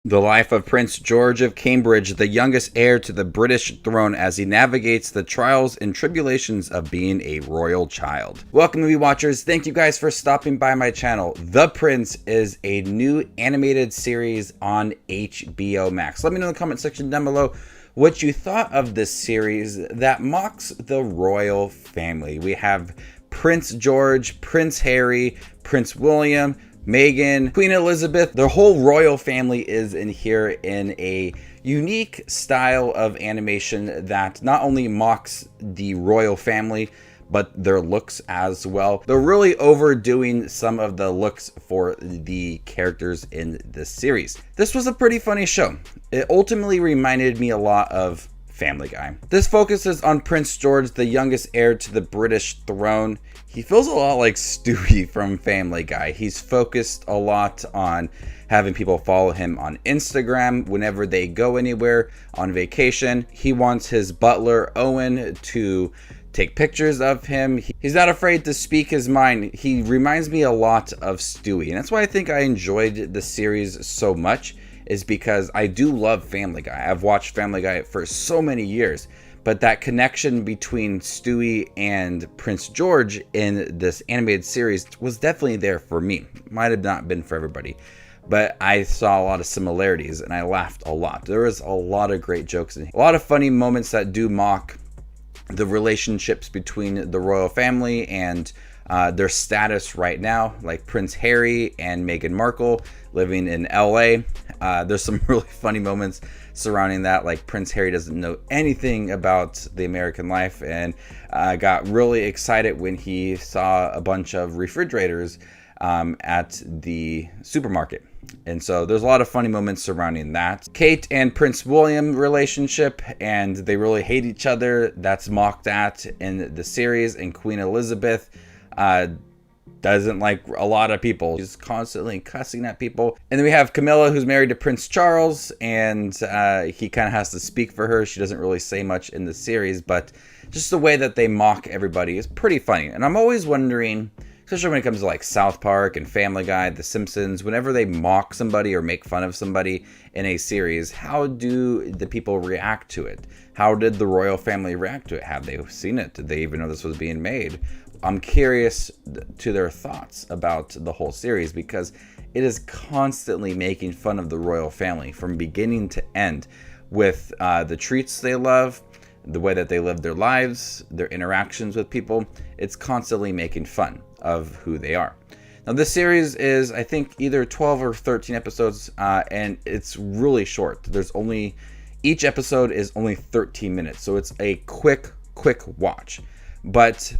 The life of Prince George of Cambridge, the youngest heir to the British throne, as he navigates the trials and tribulations of being a royal child. Welcome, movie watchers. Thank you guys for stopping by my channel. The Prince is a new animated series on HBO Max. Let me know in the comment section down below what you thought of this series that mocks the royal family. We have Prince George, Prince Harry, Prince William, Meghan, Queen Elizabeth. The whole royal family is in here in a unique style of animation that not only mocks the royal family, but their looks as well. They're really overdoing some of the looks for the characters in this series. This was a pretty funny show. It ultimately reminded me a lot of Family Guy. This focuses on Prince George, the youngest heir to the British throne. He feels a lot like Stewie from Family Guy. He's focused a lot on having people follow him on Instagram whenever they go anywhere on vacation. He wants his butler, Owen, to take pictures of him. He's not afraid to speak his mind. He reminds me a lot of Stewie. And that's why I think I enjoyed the series so much, is because I do love Family Guy. I've watched Family Guy for so many years. But that connection between Stewie and Prince George in this animated series was definitely there for me. Might have not been for everybody, but I saw a lot of similarities and I laughed a lot. There was a lot of great jokes and a lot of funny moments that do mock the relationships between the royal family and their status right now, like Prince Harry and Meghan Markle living in LA. There's some really funny moments surrounding that, like Prince Harry doesn't know anything about the American life and got really excited when he saw a bunch of refrigerators at the supermarket. And so there's a lot of funny moments surrounding that. Kate and Prince William relationship, and they really hate each other. That's mocked at in the series. And Queen Elizabeth doesn't like a lot of people. She's constantly cussing at people. And then we have Camilla, who's married to Prince Charles, and he kind of has to speak for her. She doesn't really say much in the series, but just the way that they mock everybody is pretty funny. And I'm always wondering, especially when it comes to like South Park and Family Guy, The Simpsons, whenever they mock somebody or make fun of somebody in a series, how do the people react to it? How did the royal family react to it? Have they seen it? Did they even know this was being made? I'm curious to their thoughts about the whole series, because it is constantly making fun of the royal family from beginning to end with the treats they love, the way that they live their lives, their interactions with people. It's constantly making fun of who they are. Now, this series is, I think, either 12 or 13 episodes, and it's really short. Each episode is only 13 minutes, so it's a quick watch. But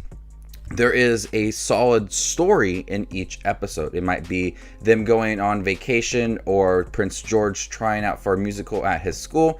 there is a solid story in each episode. It might be them going on vacation or Prince George trying out for a musical at his school.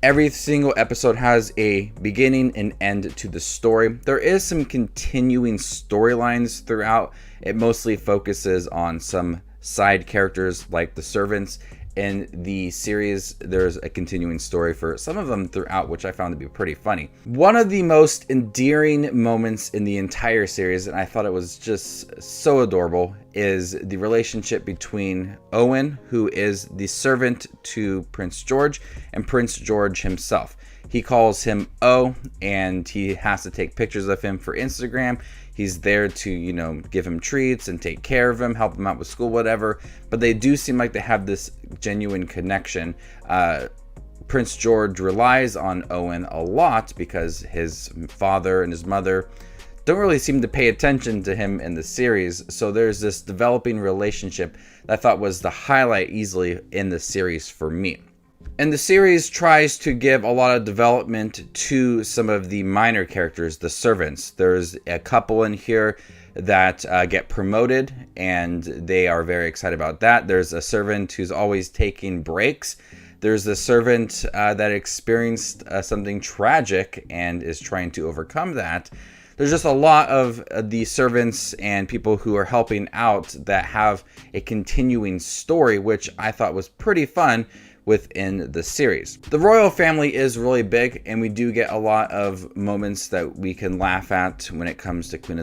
Every single episode has a beginning and end to the story. There is some continuing storylines throughout. It mostly focuses on some side characters like the servants. In the series, there's a continuing story for some of them throughout, which I found to be pretty funny. One of the most endearing moments in the entire series, and I thought it was just so adorable, is the relationship between Owen, who is the servant to Prince George, and Prince George himself. He calls him O, and he has to take pictures of him for Instagram. He's there to, give him treats and take care of him, help him out with school, whatever. But they do seem like they have this genuine connection. Prince George relies on Owen a lot because his father and his mother don't really seem to pay attention to him in the series. So there's this developing relationship that I thought was the highlight easily in the series for me. And the series tries to give a lot of development to some of the minor characters, the servants. There's a couple in here that get promoted, and they are very excited about that. There's a servant who's always taking breaks. There's a servant that experienced something tragic and is trying to overcome that. There's just a lot of the servants and people who are helping out that have a continuing story, which I thought was pretty fun within the series. The royal family is really big, and we do get a lot of moments that we can laugh at when it comes to Queen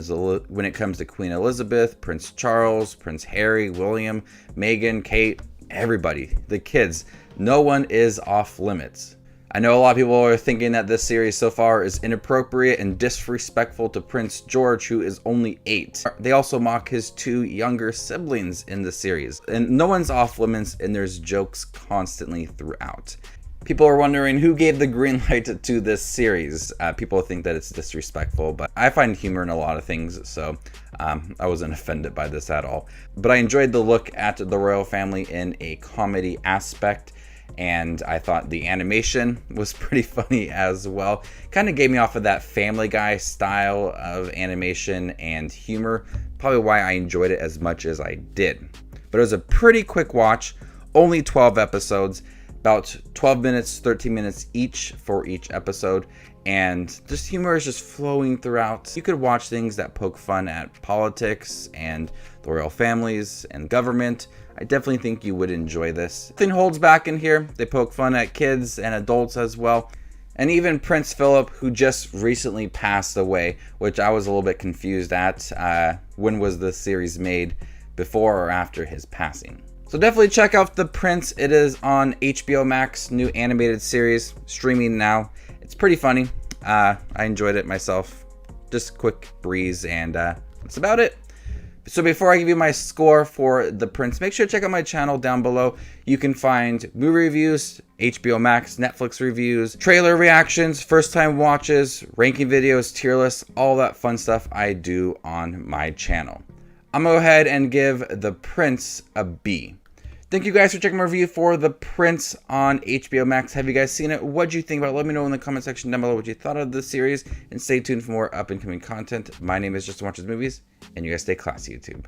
Elizabeth, Prince Charles, Prince Harry, William, Meghan, Kate, everybody, the kids. No one is off limits. I know a lot of people are thinking that this series so far is inappropriate and disrespectful to Prince George, who is only 8. They also mock his 2 younger siblings in the series. And no one's off limits, and there's jokes constantly throughout. People are wondering who gave the green light to this series. People think that it's disrespectful, but I find humor in a lot of things, so I wasn't offended by this at all. But I enjoyed the look at the royal family in a comedy aspect, and I thought the animation was pretty funny as well. Kind of gave me off of that Family Guy style of animation and humor, probably why I enjoyed it as much as I did. But it was a pretty quick watch, only 12 episodes. About 12 minutes, 13 minutes each for each episode, and just humor is just flowing throughout. You could watch things that poke fun at politics and the royal families and government. I definitely think you would enjoy this. Nothing holds back in here. They poke fun at kids and adults as well. And even Prince Philip, who just recently passed away, which I was a little bit confused at. When was the series made, before or after his passing? So definitely check out The Prince. It is on HBO Max, new animated series, streaming now. It's pretty funny. I enjoyed it myself. Just a quick breeze, and that's about it. So before I give you my score for The Prince, make sure to check out my channel down below. You can find movie reviews, HBO Max, Netflix reviews, trailer reactions, first time watches, ranking videos, tier lists, all that fun stuff I do on my channel. I'm going to go ahead and give The Prince a B. Thank you guys for checking my review for The Prince on HBO Max. Have you guys seen it? What do you think about it? Let me know in the comment section down below what you thought of the series. And stay tuned for more up and coming content. My name is Just Watches Movies. And you guys stay classy, YouTube.